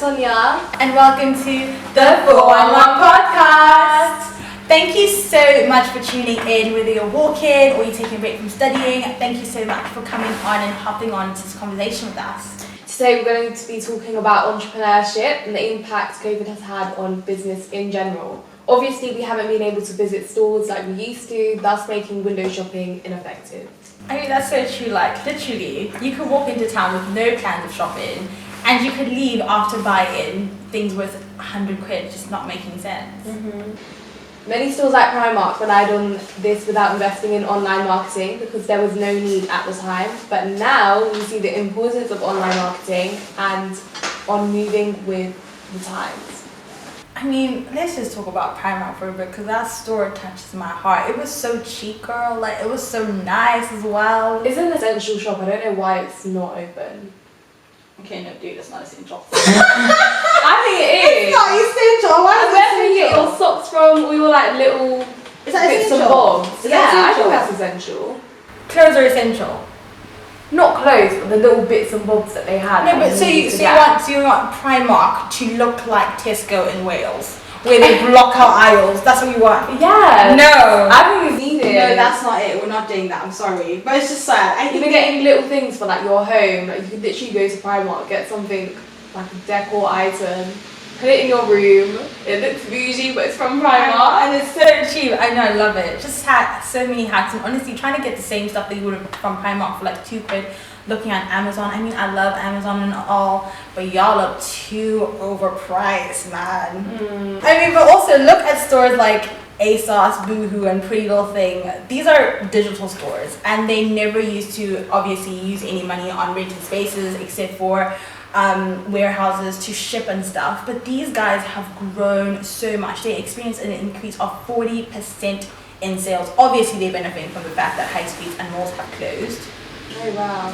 Sonia. And welcome to the 411 Podcast. Thank you so much for tuning in, whether you're walking or you're taking a break from studying. Thank you so much for coming on and hopping on to this conversation with us. Today we're going to be talking about entrepreneurship and the impact COVID has had on business in general. Obviously, we haven't been able to visit stores like we used to, thus making window shopping ineffective. I mean, that's so true. Like, literally, you could walk into town with no plans of shopping and you could leave after buying things worth 100 quid, just not making sense. Many stores like Primark relied on this without investing in online marketing because there was no need at the time. But now we see the importance of online marketing and on moving with the times. I mean, let's just talk about Primark for a bit because that store touches my heart. It was so cheap, girl. Like, it was so nice as well. It's an essential shop. I don't know why it's not open. Okay, no, dude, it's not essential. I think it is. It's not essential. Why is Where do you it get your socks from? We were like little Is that bits and essential? bobs. Is Yeah, that I think essential? that's essential. Clothes are essential. Not clothes, but the little bits and bobs that they had. No, but so you want Primark to look like Tesco in Wales, where they block our aisles. That's what you want. Yeah. No. I think it's needed. No, that's not it. We're not doing that. I'm sorry, but it's just sad. I think Even getting little things for like your home, like you could literally go to Primark, get something like a decor item, put it in your room. It looks bougie, but it's from Primark. and it's so cheap. I know, I love it. Just had so many hats, and honestly, trying to get the same stuff that you would have from Primark for like 2 quid. Looking at Amazon, I mean, I love Amazon and all, but y'all are too overpriced, man. I mean, but also look at stores like ASOS, Boohoo, and Pretty Little Thing. These are digital stores, and they never used to obviously use any money on rented spaces except for warehouses to ship and stuff. But these guys have grown so much. They experienced an increase of 40% in sales. Obviously, they benefit from the fact that high streets and malls have closed. Oh wow.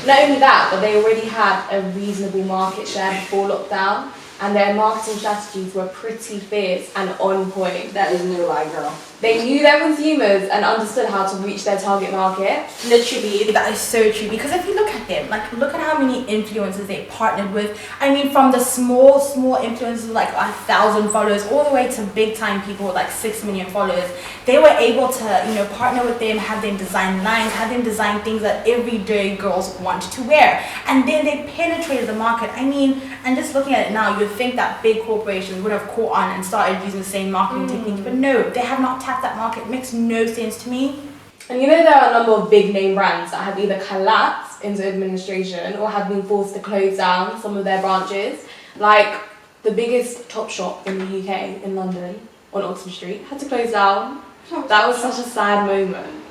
Not only that, but they already had a reasonable market share before lockdown, and their marketing strategies were pretty fierce and on point. That is no lie, girl. They knew their consumers and understood how to reach their target market. Literally, that is so true. Because if you look at them, like, look at how many influencers they partnered with. I mean, from the small influencers like 1,000 followers all the way to big time people with like 6 million followers. They were able to, partner with them, have them design lines, have them design things that everyday girls want to wear. And then they penetrated the market. I mean, and just looking at it now, you'd think that big corporations would have caught on and started using the same marketing techniques, but no, they have not tapped that market. It makes no sense to me. And there are a number of big name brands that have either collapsed into administration or have been forced to close down some of their branches. Like the biggest Topshop in the UK in London on Oxford Street had to close down. That was such a sad moment.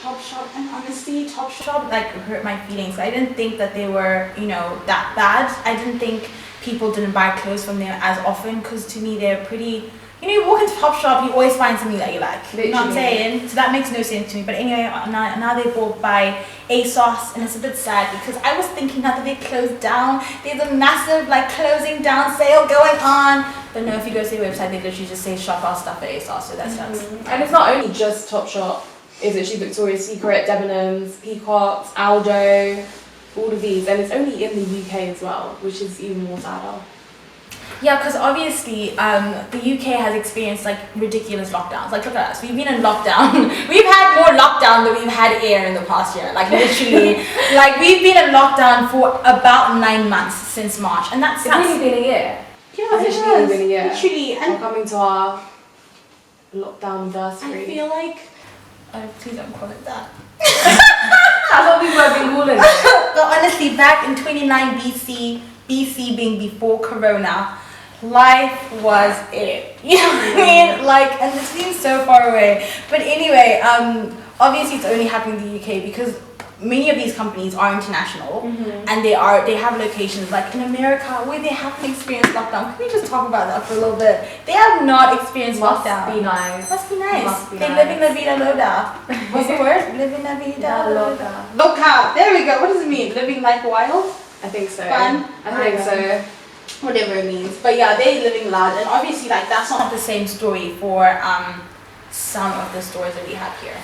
Topshop, and honestly, Topshop like hurt my feelings. I didn't think that they were, that bad. I didn't think people didn't buy clothes from them as often because to me they're pretty. You walk into Topshop, you always find something that you like. Literally. You know what I'm saying? So that makes no sense to me. But anyway, now they bought by ASOS, and it's a bit sad because I was thinking now that they closed down, there's a massive closing down sale going on. But no, if you go to their website, they literally just say shop our stuff at ASOS, so that sucks. And it's not only just Topshop. It's actually Victoria's Secret, Debenhams, Peacocks, Aldo, all of these. And it's only in the UK as well, which is even more sadder. Yeah, because obviously the UK has experienced ridiculous lockdowns. Like, look at us, we've been in lockdown. We've had more lockdown than we've had air in the past year. Like, literally, we've been in lockdown for about 9 months since March, and that's It's only been a year. Yeah, It's actually been a year. Literally, We're and coming to our lockdown I anniversary. feel like, please don't call it that. That's what people have been calling it. But honestly, back in 29 BC being before Corona, life was it. You know what I mean? And it seems so far away. But anyway, obviously it's only happening in the UK because many of these companies are international and they have locations like in America where they haven't experienced lockdown. Can we just talk about that for a little bit? They have not experienced lockdown. Must be nice. Must be nice. Must be They're nice. living la vida loca. What's the word? Living la vida Loca. loca. There we go. What does it mean? Living life wild? I think so. Fun? I think so. Whatever it means. But yeah, they're living large, and obviously that's not the same story for some of the stores that we have here.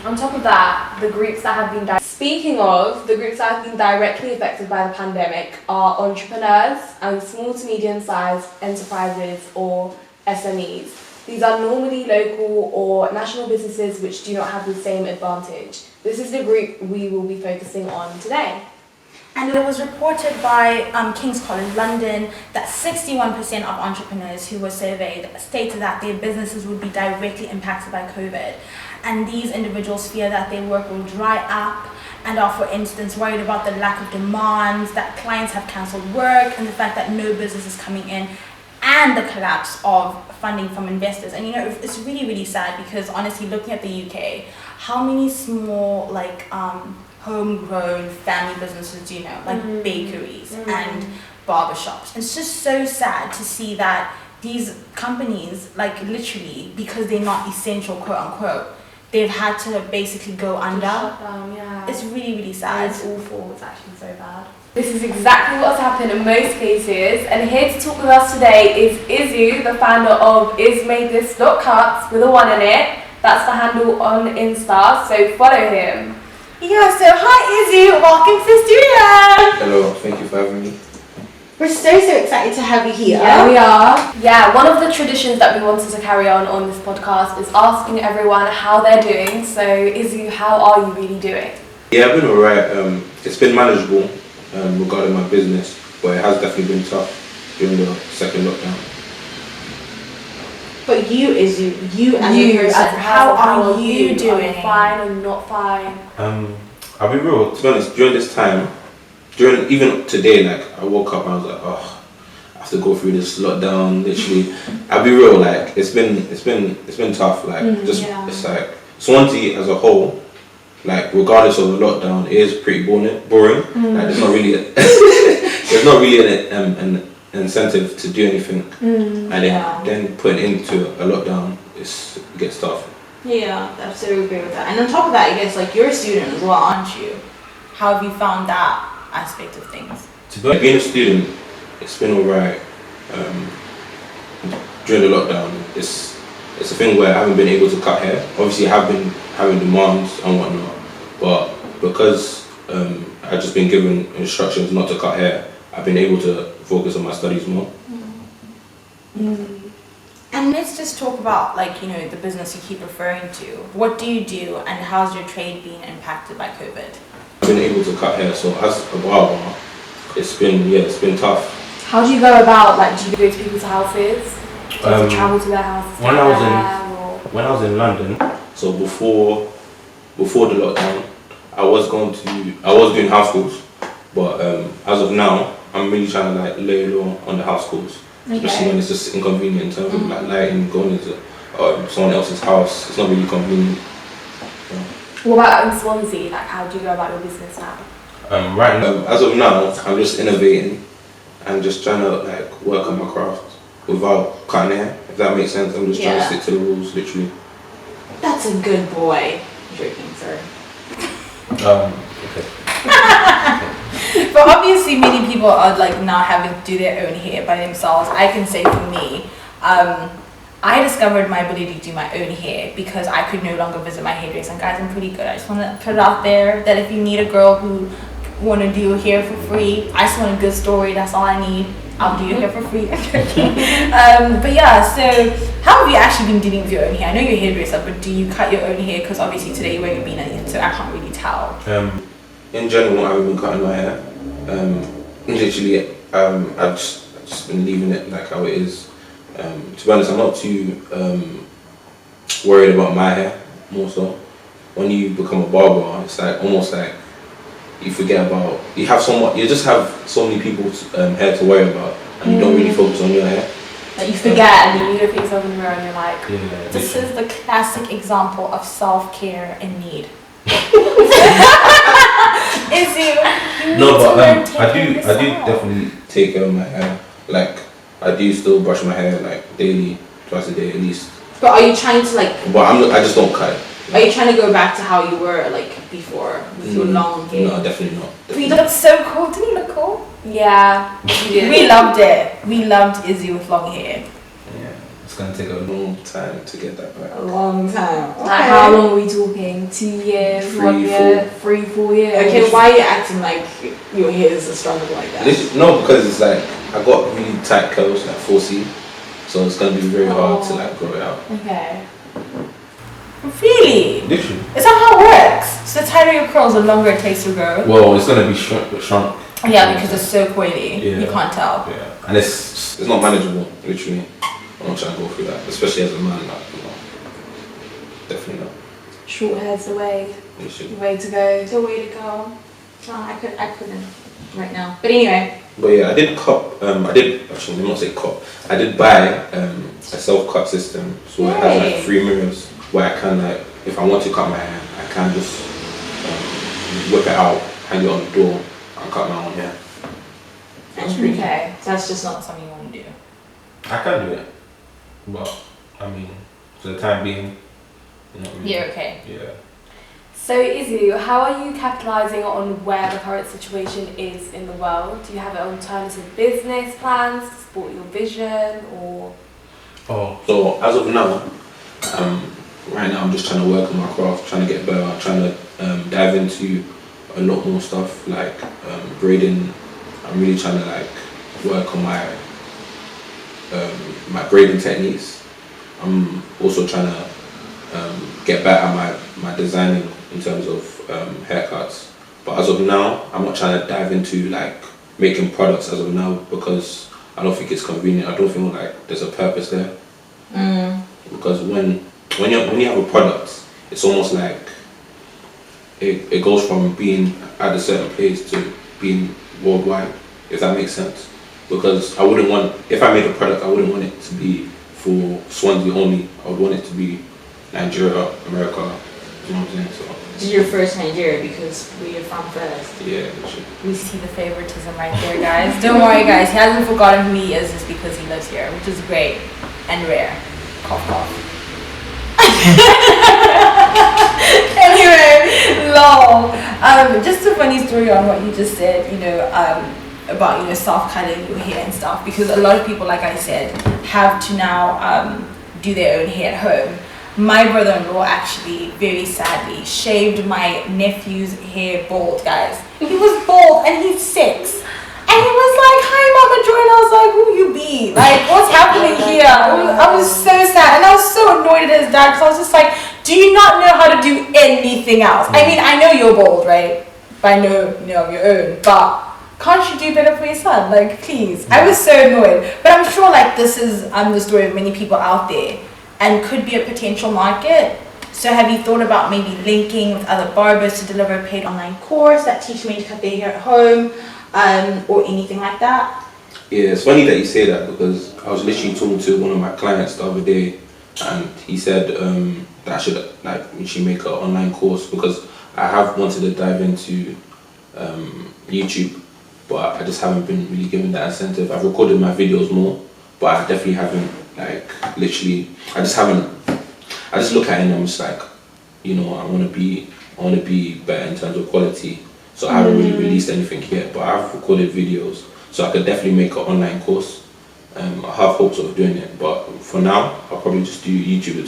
On top of that, the groups that have been Speaking of, the groups that have been directly affected by the pandemic are entrepreneurs and small to medium-sized enterprises or SMEs. These are normally local or national businesses which do not have the same advantage. This is the group we will be focusing on today. And it was reported by King's College London that 61% of entrepreneurs who were surveyed stated that their businesses would be directly impacted by COVID. And these individuals fear that their work will dry up and are, for instance, worried about the lack of demands, that clients have cancelled work, and the fact that no business is coming in, and the collapse of funding from investors. And it's really, really sad because honestly, looking at the UK, how many small, homegrown family businesses do you know, like bakeries and barbershops? It's just so sad to see that these companies, literally, because they're not essential, quote unquote, they've had to basically go under. Shut down, yeah. It's really, really sad. It's awful. It's actually so bad. This is exactly what's happened in most cases, and here to talk with us today is Izu, the founder of ismadethis.cuts with a 1 in it. That's the handle on Insta, so follow him. Yeah, so hi Izu, welcome to the studio. Hello, thank you for having me. We're so excited to have you here. Yeah, we are. Yeah, one of the traditions that we wanted to carry on this podcast is asking everyone how they're doing. So Izu, how are you really doing? Yeah, I've been alright. It's been manageable regarding my business, but it has definitely been tough during the second lockdown. But you, Izu, you as a person, how are you doing? Are you fine or not fine? I'll be real, to be honest, during this time, even today, I woke up and I was like, oh, I have to go through this lockdown, literally. I'll be real, it's been tough, It's like, Swansea as a whole, regardless of the lockdown, it is pretty boring. There's not really an incentive to do anything, then putting into a lockdown, it gets tough. Yeah, I absolutely agree with that. And on top of that, I guess you're a student as well, aren't you? How have you found that aspect of things? Being a student, it's been alright. During the lockdown, it's a thing where I haven't been able to cut hair. Obviously, I have been having demands and whatnot, but because I've just been given instructions not to cut hair, I've been able to focus on my studies more. And let's just talk about the business you keep referring to. What do you do, and how's your trade being impacted by COVID? I've been able to cut hair, so as a barber, it's been tough. How do you go about, do you go to people's houses? Do you have to travel to their houses? When I was in London, so before the lockdown, I was doing house calls, but as of now, I'm really trying to lay low on the house calls, especially when it's just inconvenient in terms of lighting, going into someone else's house. It's not really convenient. What about in Swansea? How do you go about your business now? Right now, as of now, I'm just innovating and just trying to work on my craft without cutting hair. If that makes sense, I'm just trying to stick to the rules, literally. That's a good boy. Joking, sorry. Okay. But obviously many people are now having to do their own hair by themselves. I can say for me, I discovered my ability to do my own hair because I could no longer visit my hairdresser. And guys, I'm pretty good. I just want to put it out there that if you need a girl who want to do your hair for free, I just want a good story. That's all I need. I'll do your hair for free. But yeah, so how have you actually been dealing with your own hair? I know you're a hairdresser, but do you cut your own hair? Because obviously today you're wearing a beanie, so I can't really tell. In general, I've been cutting my hair. Literally, I've just been leaving it how it is. To be honest, I'm not too worried about my hair, more so. When you become a barber, it's almost like you forget about, you just have so many people's hair to worry about, and you don't really focus on your hair. You forget, and then you look at yourself in the mirror and you're like, this is the classic example of self-care in need. No, but I do definitely take care of my hair. I do still brush my hair daily, twice a day at least. But are you trying to But I just don't cut it. Are you trying to go back to how you were before with your long hair? No, definitely not. You look so cool. Didn't you look cool? yeah, you did. We loved it. We loved Izzy with long hair. Yeah. it's gonna take a long time to get that back. A long time. Okay. Like how long are we talking? 2 years, 1 year, 3, 4 years? Okay, why are you acting like your hair is a struggle like that? No, because it's like I got really tight curls, like 4C, so it's gonna be very hard to like grow it out. Okay. Really? Literally. Is that how it works? So the tighter your curls, the longer it takes to grow? Well, it's gonna be shrunk. Yeah, because it's so coily. Yeah. You can't tell. Yeah, and it's not manageable. Literally, I'm not trying to go through that, especially as a man. Like, definitely not. Short hair's the way. You should. The way to go. The way to go. No, I couldn't right now. But anyway. But yeah, I did cop. Let me not say cop. I did buy a self-cut system, so it has like 3 mirrors where I can like, if I want to cut my hair, I can just whip it out, hang it on the door, and cut my own hair. That's pretty Okay. So that's just not something you want to do. I can do it, but I mean, for the time being, not really. You're okay. Yeah. So Izu, how are you capitalising on where the current situation is in the world? Do you have alternative business plans to support your vision, or? Oh. So as of now, right now I'm just trying to work on my craft, trying to get better, trying to dive into a lot more stuff like braiding. I'm really trying to like work on my my braiding techniques. I'm also trying to get better at my designing in terms of haircuts. But as of now, I'm not trying to dive into like making products as of now because I don't think it's convenient. I don't feel like there's a purpose there. Because when you have a product, it's almost like it goes from being at a certain place to being worldwide, if that makes sense. Because I wouldn't want, if I made a product, I wouldn't want it to be for Swansea only. I would want it to be Nigeria, America, you know what I'm saying? So This is your first Nigeria because we are from first. yeah, literally. We see the favoritism right there, guys. Don't worry, guys. He hasn't forgotten who he is just because he lives here, which is great and rare. Cough, cough. Anyway, lol. Just a funny story on what you just said, about self-cutting your hair and stuff, because a lot of people, like I said, have to now do their own hair at home. My brother-in-law actually, very sadly, shaved my nephew's hair bald, guys. He was bald and he's 6. And he was like, "Hi, Mama Joy," and I was like, "Who you be? Like, what's happening here?" I was so sad, and I was so annoyed at his dad because I was just like, "Do you not know how to do anything else? I mean, I know you're bald, right? But I know, of your own, but can't you do better for your son? Like, please." I was so annoyed, but I'm sure like this is the story of many people out there, and could be a potential market. So have you thought about maybe linking with other barbers to deliver a paid online course that teaches me to cut their hair at home? Or anything like that? Yeah, it's funny that you say that because I was literally talking to one of my clients the other day, and he said that I should literally make an online course because I have wanted to dive into YouTube, but I just haven't been really given that incentive. I've recorded my videos more, but I definitely haven't I just look at it and I'm just like, I want to be better in terms of quality. So I haven't really released anything yet, but I've recorded videos, so I could definitely make an online course. I have hopes of doing it, but for now, I'll probably just do YouTube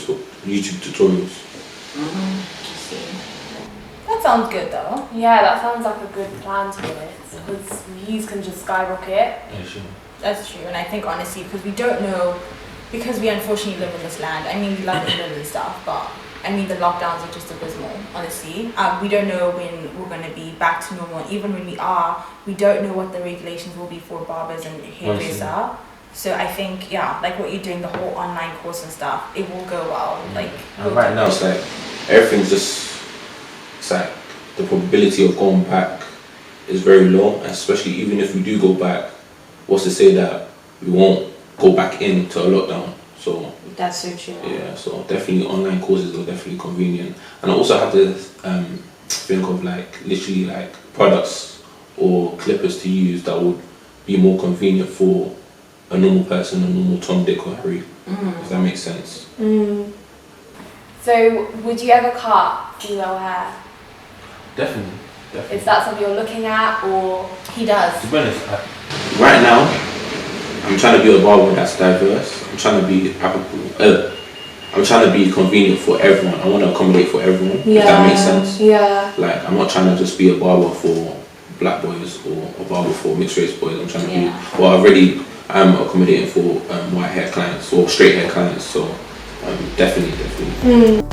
tutorials. That sounds good though. Yeah, that sounds like a good plan to be honest, because views can just skyrocket. Yeah, sure. That's true, and I think honestly, because we don't know, because we unfortunately live in this land. I mean, we love England and stuff, but I mean, the lockdowns are just abysmal, honestly. We don't know when we're going to be back to normal. Even when we are, we don't know what the regulations will be for barbers and hairdresser. So I think, like what you're doing, the whole online course and stuff, it will go well. And right now, it's like everything's it's like the probability of going back is very low, and especially even if we do go back, what's to say that we won't go back into a lockdown? So that's so true. Yeah, so definitely online courses are definitely convenient, and I also have to think of literally products or clippers to use that would be more convenient for a normal person, a normal Tom, Dick or Harry, if that makes sense. So would you ever cut female hair? Definitely. Is that something you're looking at, or? He does. To be honest, right now, I'm trying to be a barber that's diverse. I'm trying to be I'm trying to be convenient for everyone. I want to accommodate for everyone. If that makes sense. Yeah. Like, I'm not trying to just be a barber for black boys or a barber for mixed race boys. I'm trying to be, well, already I'm accommodating for white hair clients or straight hair clients. So definitely.